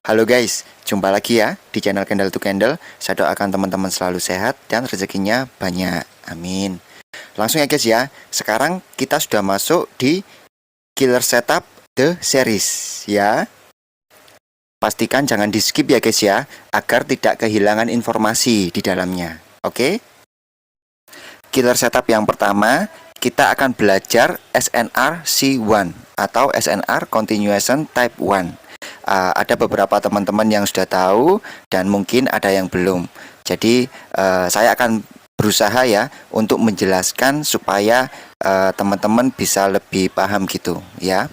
Halo guys, jumpa lagi ya di channel Candle to Candle. Saya doakan teman-teman selalu sehat dan rezekinya banyak. Amin. Langsung ya guys ya. Sekarang kita sudah masuk di Killer Setup The Series ya. Pastikan jangan di skip ya guys ya, agar tidak kehilangan informasi di dalamnya. Oke? Killer Setup yang pertama, kita akan belajar SNR C1 atau SNR Continuation Type 1. Ada beberapa teman-teman yang sudah tahu dan mungkin ada yang belum. Jadi saya akan berusaha ya untuk menjelaskan supaya teman-teman bisa lebih paham gitu ya.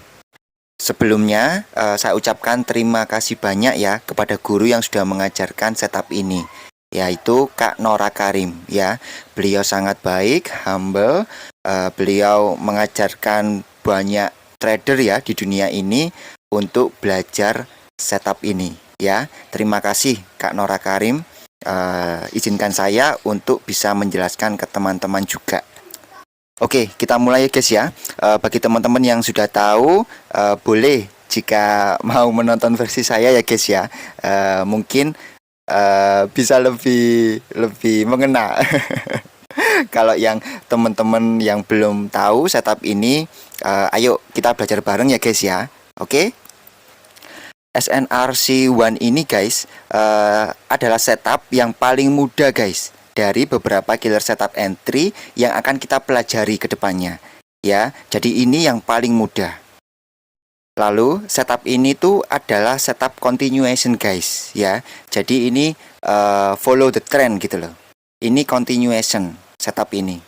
Sebelumnya saya ucapkan terima kasih banyak ya kepada guru yang sudah mengajarkan setup ini, yaitu Kak Nora Karim ya. Beliau sangat baik, humble. Beliau mengajarkan banyak trader ya di dunia ini untuk belajar setup ini ya. Terima kasih Kak Nora Karim. Izinkan saya untuk bisa menjelaskan ke teman-teman juga. Oke, kita mulai guys ya. Bagi teman-teman yang sudah tahu, boleh jika mau menonton versi saya ya guys ya. Mungkin bisa lebih mengena. Kalau yang teman-teman yang belum tahu setup ini, ayo kita belajar bareng ya guys ya. Oke. SNRC1 ini guys adalah setup yang paling mudah guys dari beberapa killer setup entry yang akan kita pelajari ke depannya ya. Jadi ini yang paling mudah. Lalu setup ini tuh adalah setup continuation guys ya. Jadi ini follow the trend gitu loh. Ini continuation setup ini.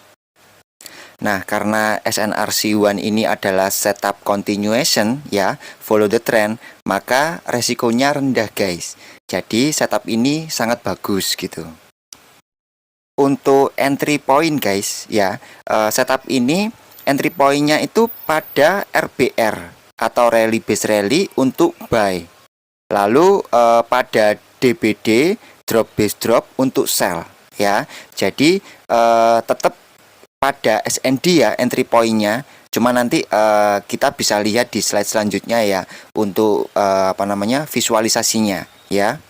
Nah, karena SNRC1 ini adalah setup continuation ya, follow the trend, maka resikonya rendah guys. Jadi setup ini sangat bagus gitu. Untuk entry point guys ya, setup ini entry pointnya itu pada RBR atau rally base rally untuk buy. Lalu pada DBD drop base drop untuk sell ya. Jadi tetap pada SND ya entry pointnya, cuma nanti kita bisa lihat di slide selanjutnya ya untuk visualisasinya ya.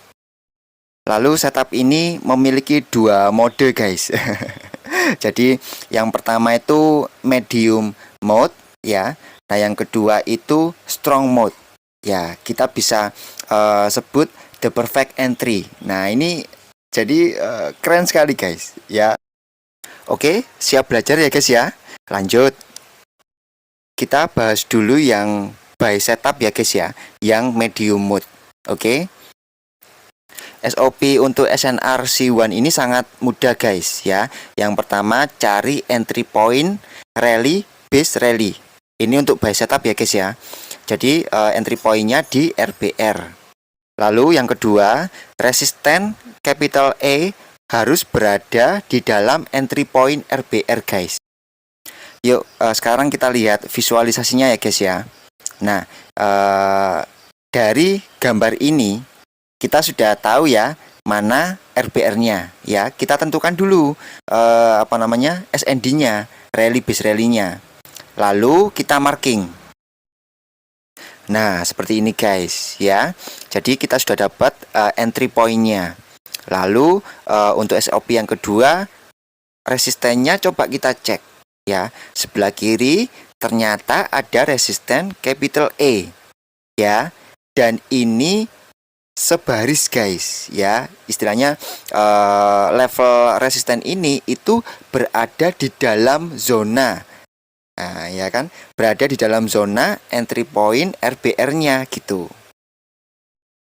Lalu setup ini memiliki dua mode guys. Jadi yang pertama itu medium mode ya. Nah yang kedua itu strong mode ya. Kita bisa sebut the perfect entry. Nah ini jadi keren sekali guys ya. Oke, siap belajar ya guys ya. Lanjut. Kita bahas dulu yang buy setup ya guys ya, yang medium mode. Oke. SOP untuk SNRC1 ini sangat mudah guys ya. Yang pertama cari entry point rally base rally. Ini untuk buy setup ya guys ya. Jadi entry pointnya di RBR. Lalu yang kedua, resisten capital A harus berada di dalam entry point RBR guys. Yuk sekarang kita lihat visualisasinya ya guys ya. Nah dari gambar ini kita sudah tahu ya mana RBR-nya ya. Kita tentukan dulu SND-nya, rally base rally-nya. Lalu kita marking. Nah seperti ini guys ya. Jadi kita sudah dapat entry point-nya. Lalu untuk SOP yang kedua, resistennya coba kita cek ya. Sebelah kiri ternyata ada resisten capital A ya. Dan ini sebaris guys ya. Istilahnya level resisten ini itu berada di dalam zona. Nah ya kan, berada di dalam zona entry point RBR-nya gitu.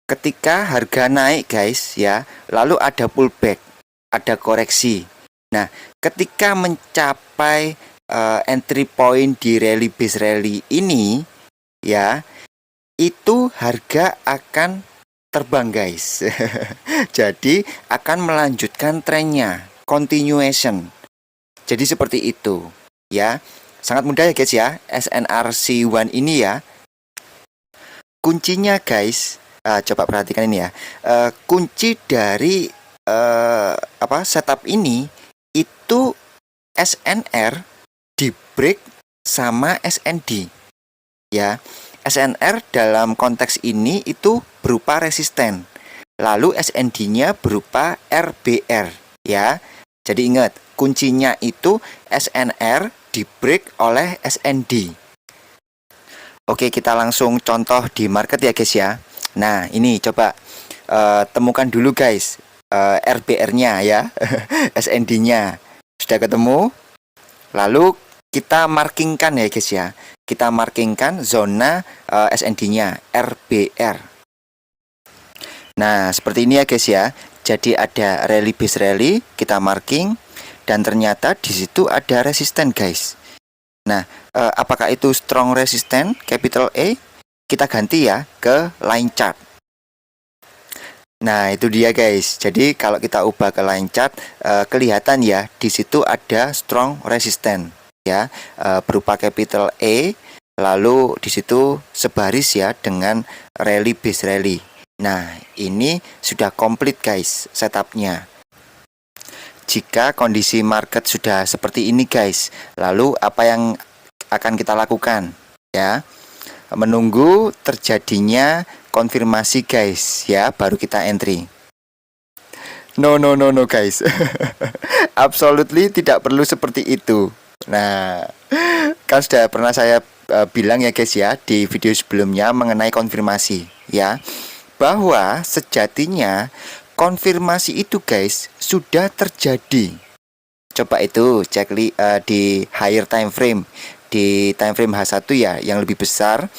Ketika harga naik guys ya, lalu ada pullback, ada koreksi. Nah, ketika mencapai entry point di rally base rally ini ya, itu harga akan terbang guys. Jadi akan melanjutkan trennya, continuation. Jadi seperti itu ya. Sangat mudah ya guys ya, SNRC1 ini ya. Kuncinya guys, coba perhatikan ini ya. Kunci dari setup ini itu SNR di break sama SND ya. SNR dalam konteks ini itu berupa resisten. Lalu SND-nya berupa RBR ya. Jadi ingat, kuncinya itu SNR di break oleh SND. Oke, kita langsung contoh di market ya guys ya. Nah, ini coba temukan dulu guys RBR-nya ya. SND-nya sudah ketemu. Lalu kita markingkan ya guys ya. Kita markingkan zona SND-nya RBR. Nah, seperti ini ya guys ya. Jadi ada rally base rally, kita marking dan ternyata di situ ada resisten guys. Nah, apakah itu strong resisten capital A? Kita ganti ya ke line chart. Nah, itu dia guys. Jadi kalau kita ubah ke line chart, kelihatan ya di situ ada strong resisten ya, berupa capital A. Lalu di situ sebaris ya dengan rally base rally. Nah, ini sudah komplit guys setupnya. Jika kondisi market sudah seperti ini guys, lalu apa yang akan kita lakukan? Ya, menunggu terjadinya konfirmasi guys ya, baru kita entry. No guys. Absolutely tidak perlu seperti itu. Nah, kan sudah pernah saya bilang ya guys ya di video sebelumnya mengenai konfirmasi ya, bahwa sejatinya konfirmasi itu guys sudah terjadi. Coba itu cek di higher time frame, di time frame H1 ya yang lebih besar.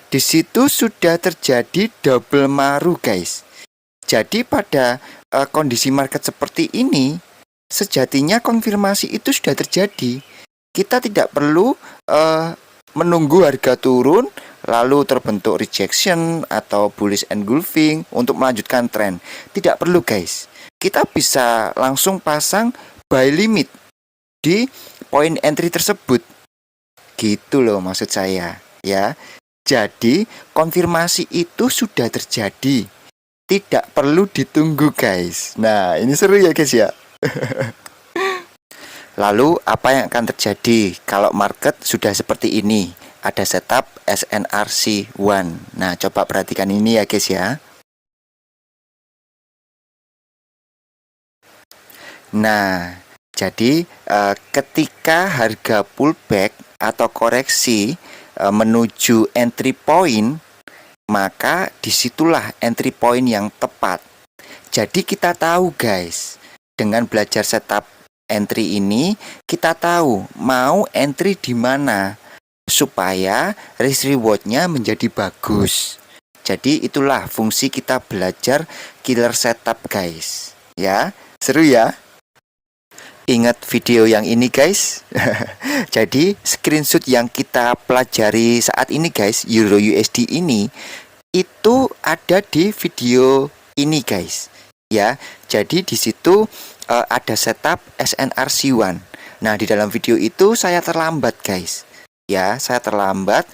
Di situ sudah terjadi double maru guys. Jadi pada kondisi market seperti ini, sejatinya konfirmasi itu sudah terjadi. Kita tidak perlu menunggu harga turun lalu terbentuk rejection atau bullish engulfing untuk melanjutkan tren. Tidak perlu guys. Kita bisa langsung pasang buy limit di poin entry tersebut. Gitu loh maksud saya ya. Jadi konfirmasi itu sudah terjadi. Tidak perlu ditunggu guys. Nah, ini seru ya guys ya. Lalu apa yang akan terjadi kalau market sudah seperti ini? Ada setup SNRC1. Nah, coba perhatikan ini ya guys ya. Nah, jadi ketika harga pullback atau koreksi menuju entry point, maka disitulah entry point yang tepat. Jadi kita tahu guys, dengan belajar setup entry ini, kita tahu mau entry di mana supaya risk rewardnya menjadi bagus. Jadi itulah fungsi kita belajar killer setup guys. Ya, seru ya. Ingat video yang ini guys. Jadi screenshot yang kita pelajari saat ini guys, Euro USD ini itu ada di video ini guys. Ya, jadi di situ ada setup SNRC1. Nah, di dalam video itu saya terlambat guys. Ya, saya terlambat.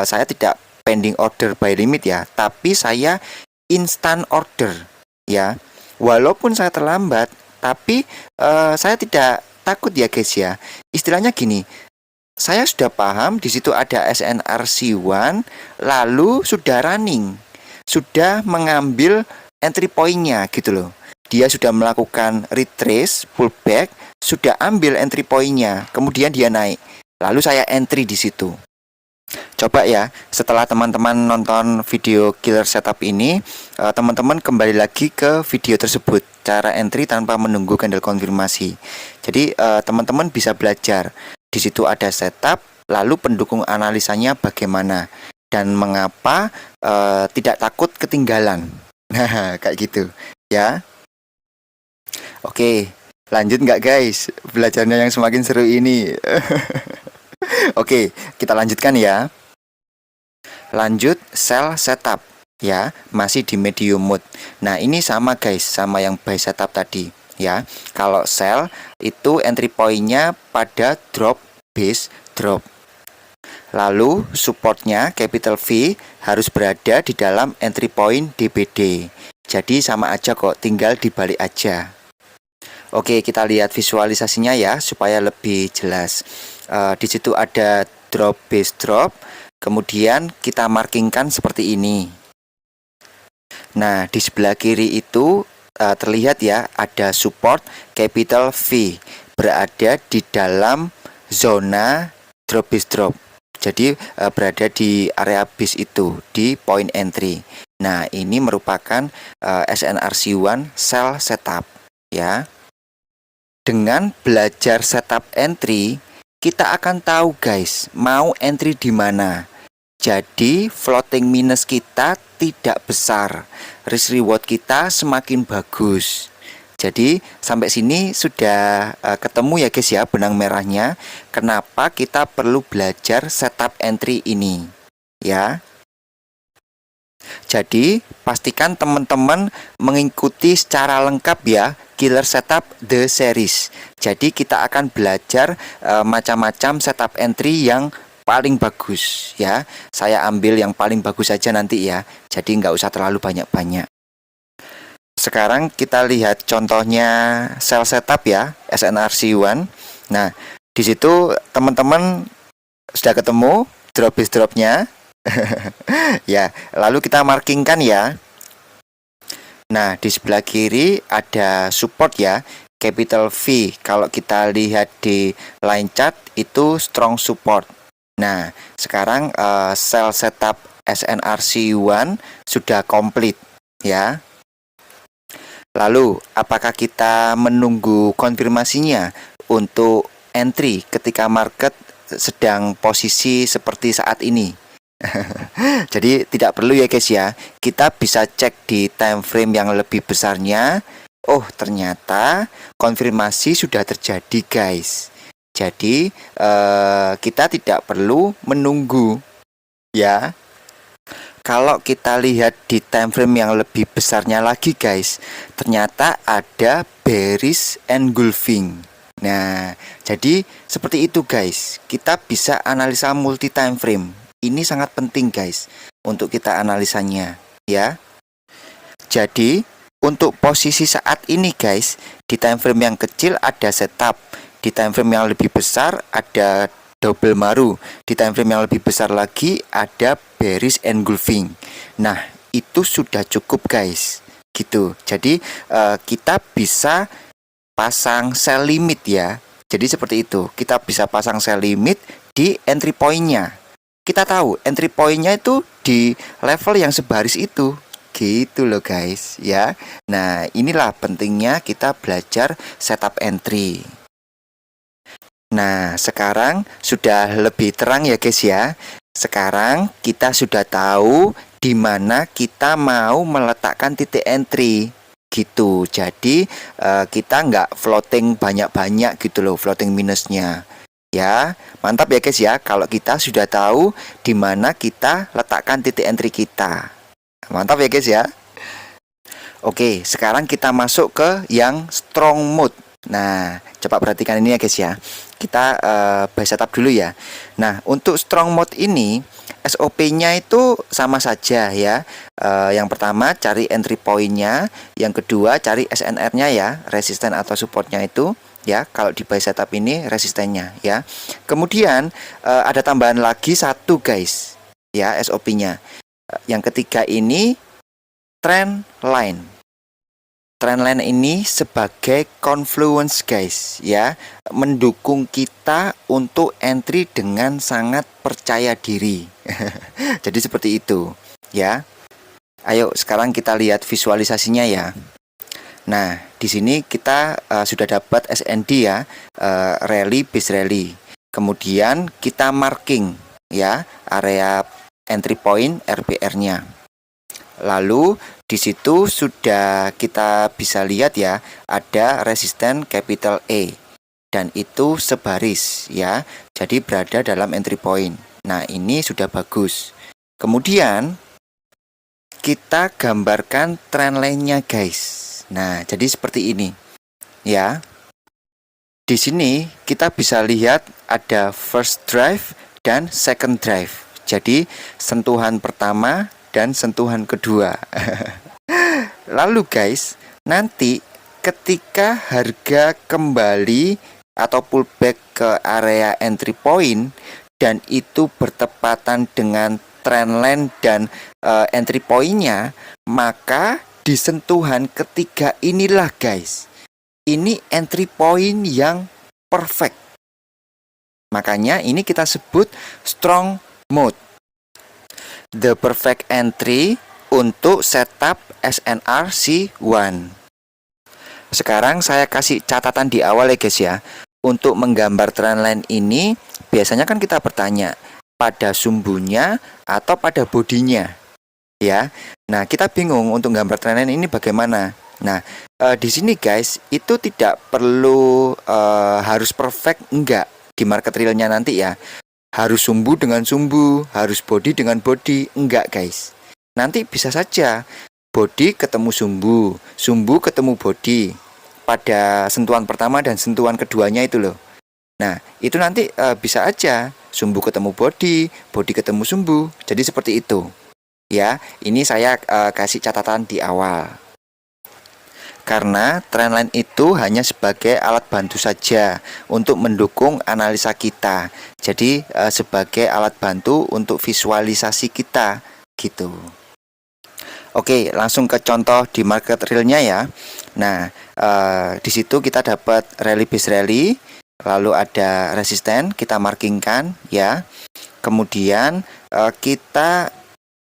Saya tidak pending order buy limit ya, tapi saya instant order ya. Walaupun saya terlambat, tapi saya tidak takut ya guys ya. Istilahnya gini, saya sudah paham di situ ada SNRC1, lalu sudah running, sudah mengambil entry point-nya gitu loh. Dia sudah melakukan retrace, pullback, sudah ambil entry point-nya, kemudian dia naik. Lalu saya entry di situ. Coba ya, setelah teman-teman nonton video killer setup ini, teman-teman kembali lagi ke video tersebut, cara entry tanpa menunggu candle konfirmasi. Jadi teman-teman bisa belajar. Di situ ada setup, lalu pendukung analisanya bagaimana dan mengapa tidak takut ketinggalan. Nah, kayak gitu ya. Oke, lanjut nggak guys? Belajarnya yang semakin seru ini. Oke, kita lanjutkan ya. Lanjut sell setup ya, masih di medium mode. Nah, ini sama guys, sama yang buy setup tadi ya. Kalau sell itu entry point-nya pada drop base drop. Lalu supportnya capital V harus berada di dalam entry point DBD. Jadi sama aja kok, tinggal dibalik aja. Oke, kita lihat visualisasinya ya supaya lebih jelas. Di situ ada drop base drop. Kemudian kita markingkan seperti ini. Nah, di sebelah kiri itu terlihat ya, ada support capital V berada di dalam zona drop bis drop. Jadi berada di area bis itu, di point entry. Nah, ini merupakan SNRC1 sell setup ya. Dengan belajar setup entry, kita akan tahu guys, mau entry di mana. Jadi floating minus kita tidak besar, risk reward kita semakin bagus. Jadi sampai sini sudah ketemu ya guys ya benang merahnya. Kenapa kita perlu belajar setup entry ini ya. Jadi pastikan teman-teman mengikuti secara lengkap ya Killer Setup The Series. Jadi kita akan belajar macam-macam setup entry yang paling bagus ya. Saya ambil yang paling bagus saja nanti ya. Jadi nggak usah terlalu banyak-banyak. Sekarang kita lihat contohnya sell setup ya, SNRC1. Nah, di situ teman-teman sudah ketemu drop bis dropnya. Ya, lalu kita markingkan ya. Nah, di sebelah kiri ada support ya, capital V. Kalau kita lihat di line chart itu strong support. Nah, sekarang sell setup SNRC1 sudah komplit ya. Lalu, apakah kita menunggu konfirmasinya untuk entry ketika market sedang posisi seperti saat ini? Jadi tidak perlu ya guys ya. Kita bisa cek di time frame yang lebih besarnya. Oh, ternyata konfirmasi sudah terjadi guys. Jadi kita tidak perlu menunggu ya. Kalau kita lihat di time frame yang lebih besarnya lagi guys, ternyata ada bearish engulfing. Nah, jadi seperti itu guys. Kita bisa analisa multi time frame. Ini sangat penting guys untuk kita analisanya ya. Jadi untuk posisi saat ini guys, di time frame yang kecil ada setup, di time frame yang lebih besar ada double maru, di time frame yang lebih besar lagi ada bearish engulfing. Nah, itu sudah cukup guys gitu. Jadi kita bisa pasang sell limit ya. Jadi seperti itu, kita bisa pasang sell limit di entry point-nya. Kita tahu entry point-nya itu di level yang sebaris itu. Gitu loh guys ya. Nah, inilah pentingnya kita belajar setup entry. Nah, sekarang sudah lebih terang ya guys ya. Sekarang kita sudah tahu di mana kita mau meletakkan titik entry gitu. Jadi kita nggak floating banyak-banyak gitu loh, floating minusnya. Ya, mantap ya guys ya. Kalau kita sudah tahu di mana kita letakkan titik entry kita. Mantap ya guys ya. Oke, sekarang kita masuk ke yang strong mode. Nah, coba perhatikan ini ya guys ya. Kita buy setup dulu ya. Nah, untuk strong mode ini SOP-nya itu sama saja ya. Yang pertama cari entry point-nya, yang kedua cari SNR-nya ya, resisten atau supportnya itu ya. Kalau di buy setup ini resistennya ya. Kemudian ada tambahan lagi satu guys ya, SOP-nya. Yang ketiga ini trend line. Trendline ini sebagai confluence guys ya, mendukung kita untuk entry dengan sangat percaya diri. Jadi seperti itu ya. Ayo sekarang kita lihat visualisasinya ya. Nah, di sini kita sudah dapat SND ya, rally base rally. Kemudian kita marking ya area entry point RPR-nya. Lalu di situ sudah kita bisa lihat ya, ada resisten capital E dan itu sebaris ya. Jadi berada dalam entry point. Nah, ini sudah bagus. Kemudian kita gambarkan trendline-nya guys. Nah, jadi seperti ini. Ya. Di sini kita bisa lihat ada first drive dan second drive. Jadi sentuhan pertama dan sentuhan kedua. Lalu guys, nanti ketika harga kembali atau pullback ke area entry point, dan itu bertepatan dengan trendline dan entry point-nya, maka di sentuhan ketiga inilah guys, ini entry point yang perfect. Makanya ini kita sebut strong mode. The perfect entry untuk setup SNR C1. Sekarang saya kasih catatan di awal ya guys ya. Untuk menggambar trendline ini biasanya kan kita bertanya pada sumbunya atau pada bodinya, ya. Nah, kita bingung untuk gambar trendline ini bagaimana. Nah, di sini guys itu tidak perlu harus perfect, enggak. Di market realnya nanti ya harus sumbu dengan sumbu, harus body dengan body, enggak guys. Nanti bisa saja body ketemu sumbu, sumbu ketemu body pada sentuhan pertama dan sentuhan keduanya itu loh. Nah, itu nanti bisa aja sumbu ketemu body, body ketemu sumbu. Jadi seperti itu. Ya, ini saya kasih catatan di awal. Karena trendline itu hanya sebagai alat bantu saja untuk mendukung analisa kita. Jadi sebagai alat bantu untuk visualisasi kita gitu. Oke, langsung ke contoh di market realnya ya. Nah, di situ kita dapat rally base rally, lalu ada resisten, kita markingkan ya. Kemudian kita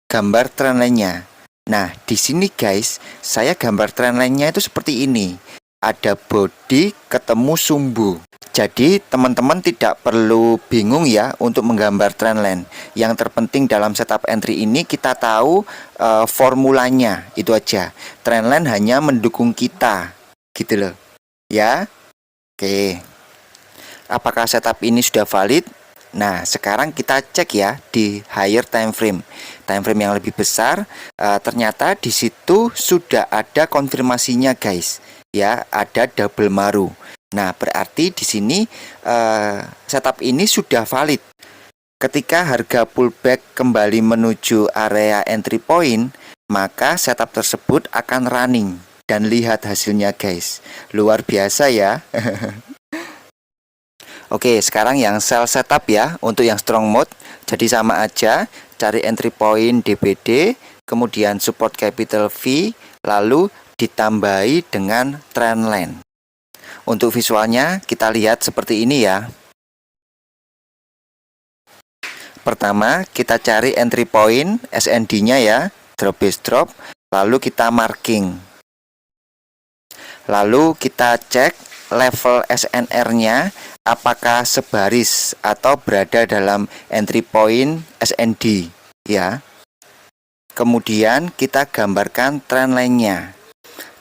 gambar trendline-nya. Nah, di sini guys, saya gambar trendline-nya itu seperti ini. Ada body ketemu sumbu. Jadi, teman-teman tidak perlu bingung ya untuk menggambar trendline. Yang terpenting dalam setup entry ini kita tahu formulanya, itu aja. Trendline hanya mendukung kita, gitu loh. Ya. Oke. Apakah setup ini sudah valid? Nah, sekarang kita cek ya di higher time frame yang lebih besar. Ternyata di situ sudah ada konfirmasinya guys. Ya, ada double maru. Nah, berarti di sini setup ini sudah valid. Ketika harga pullback kembali menuju area entry point, maka setup tersebut akan running. Dan lihat hasilnya guys, luar biasa ya. Oke, sekarang yang sell setup ya, untuk yang strong mode. Jadi sama aja, cari entry point DBD, kemudian support capital V, lalu ditambahi dengan trendline. Untuk visualnya kita lihat seperti ini ya. Pertama, kita cari entry point SND-nya ya, drop base drop, lalu kita marking. Lalu kita cek level SNR-nya apakah sebaris atau berada dalam entry point SND ya. Kemudian kita gambarkan trendline-nya.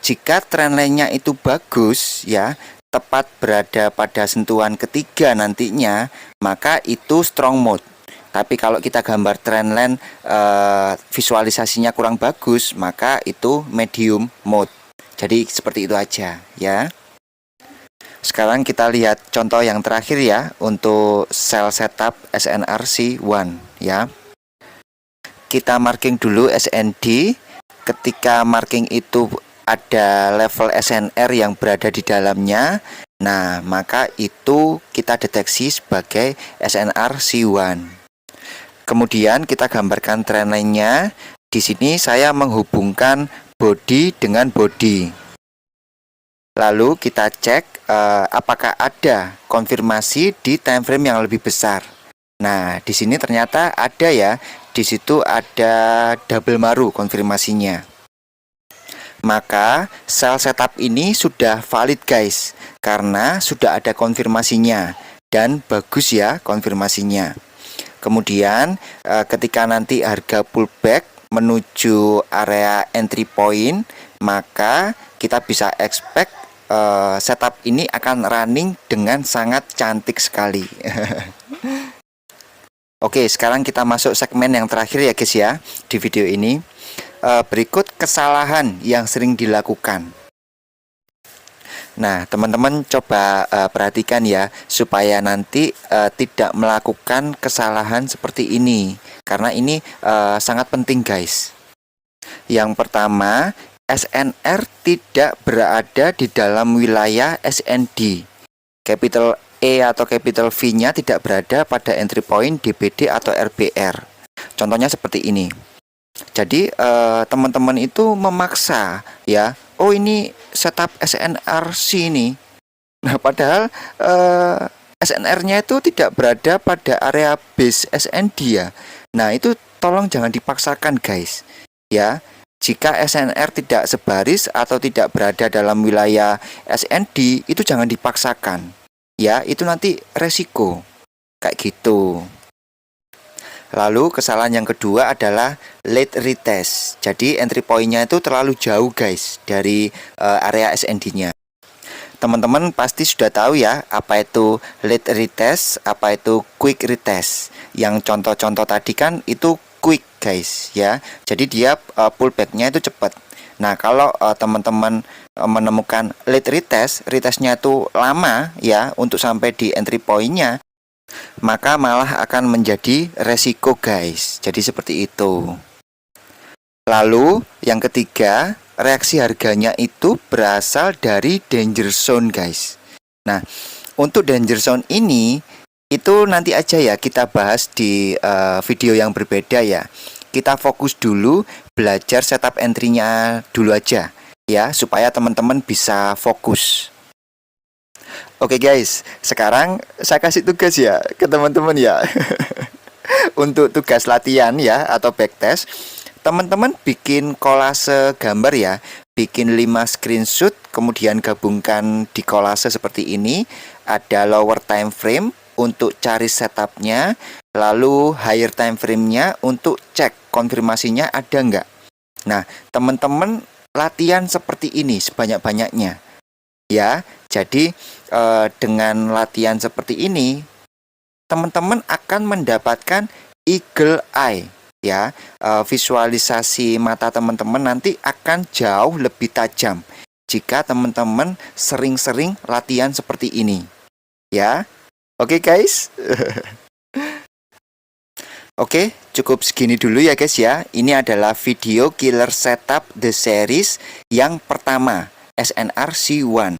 Jika trendline-nya itu bagus ya, tepat berada pada sentuhan ketiga nantinya, maka itu strong mode. Tapi kalau kita gambar trendline visualisasinya kurang bagus, maka itu medium mode. Jadi seperti itu aja ya. Sekarang kita lihat contoh yang terakhir ya, untuk sell setup SNRC1 ya. Kita marking dulu SND. Ketika marking itu ada level SNR yang berada di dalamnya, nah maka itu kita deteksi sebagai SNRC1. Kemudian kita gambarkan trendline-nya. Di sini saya menghubungkan body dengan body. Lalu kita cek apakah ada konfirmasi di time frame yang lebih besar. Nah, di sini ternyata ada ya. Di situ ada double maru konfirmasinya. Maka sell setup ini sudah valid guys, karena sudah ada konfirmasinya dan bagus ya konfirmasinya. Kemudian ketika nanti harga pullback menuju area entry point, maka kita bisa expect setup ini akan running dengan sangat cantik sekali. Oke, sekarang kita masuk segmen yang terakhir ya guys ya di video ini. Berikut kesalahan yang sering dilakukan. Nah, teman-teman coba perhatikan ya, supaya nanti tidak melakukan kesalahan seperti ini, karena ini sangat penting guys. Yang pertama, SNR tidak berada di dalam wilayah SND. Capital E atau capital V-nya tidak berada pada entry point DBD atau RBR. Contohnya seperti ini. Jadi teman-teman itu memaksa ya, oh ini setup SNRC ini. Nah, padahal SNR-nya itu tidak berada pada area base SND ya. Nah, itu tolong jangan dipaksakan guys. Ya, jika SNR tidak sebaris atau tidak berada dalam wilayah SND, itu jangan dipaksakan. Ya, itu nanti resiko. Kayak gitu. Lalu kesalahan yang kedua adalah late retest. Jadi entry point-nya itu terlalu jauh guys dari area SND-nya. Teman-teman pasti sudah tahu ya apa itu late retest, apa itu quick retest. Yang contoh-contoh tadi kan itu quick guys ya. Jadi dia pullback-nya itu cepat. Nah, kalau teman-teman menemukan late retest, retestnya itu lama ya untuk sampai di entry point-nya, maka malah akan menjadi resiko guys. Jadi seperti itu. Lalu yang ketiga, reaksi harganya itu berasal dari danger zone guys. Nah, untuk danger zone ini itu nanti aja ya kita bahas di video yang berbeda ya. Kita fokus dulu belajar setup entry-nya dulu aja ya, supaya teman-teman bisa fokus. Oke guys, sekarang saya kasih tugas ya ke teman-teman ya. Untuk tugas latihan ya atau backtest, teman-teman bikin kolase gambar ya, bikin 5 screenshot, kemudian gabungkan di kolase seperti ini. Ada lower time frame untuk cari setupnya, lalu higher time frame-nya untuk cek konfirmasinya ada nggak. Nah, teman-teman latihan seperti ini sebanyak-banyaknya ya. Jadi dengan latihan seperti ini, teman-teman akan mendapatkan eagle eye ya. Visualisasi mata teman-teman nanti akan jauh lebih tajam jika teman-teman sering-sering latihan seperti ini ya. Oke guys. Oke, cukup segini dulu ya guys ya. Ini adalah video killer setup the series yang pertama, SNRC1.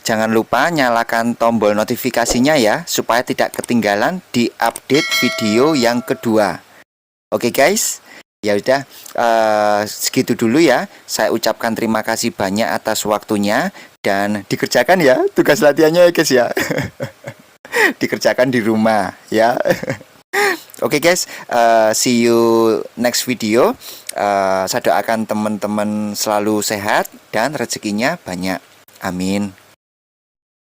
Jangan lupa nyalakan tombol notifikasinya ya, supaya tidak ketinggalan di update video yang kedua. Oke guys, ya udah segitu dulu ya. Saya ucapkan terima kasih banyak atas waktunya, dan dikerjakan ya tugas latihannya ya guys ya. Dikerjakan di rumah ya. Oke guys, see you next video. Saya doakan teman-teman selalu sehat dan rezekinya banyak. Amin.